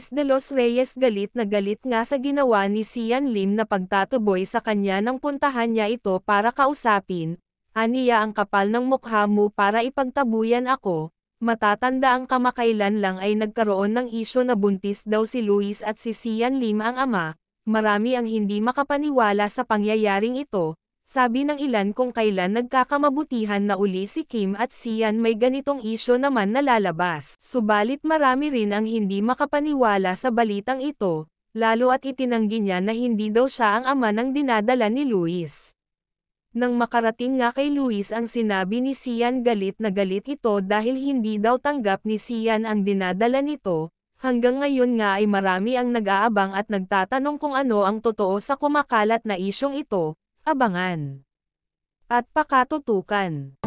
Luis de los Reyes galit na galit nga sa ginawa ni Sian Lim na pagtatuboy sa kanya nang puntahan niya ito para kausapin. Aniya ang kapal ng mukha mo para ipagtabuyan ako. Matatanda ang kamakailan lang ay nagkaroon ng isyo na buntis daw si Luis at si Sian Lim ang ama. Marami ang hindi makapaniwala sa pangyayaring ito. Sabi ng ilan kung kailan nagkakamabutihan na uli si Kim at Sian may ganitong isyo naman na lalabas. Subalit marami rin ang hindi makapaniwala sa balitang ito, lalo at itinanggi niya na hindi daw siya ang ama ng dinadala ni Luis. Nang makarating nga kay Luis ang sinabi ni Sian galit na galit ito dahil hindi daw tanggap ni Sian ang dinadala nito. Hanggang ngayon nga ay marami ang nag-aabang at nagtatanong kung ano ang totoo sa kumakalat na isyong ito. Abangan at pakatutukan.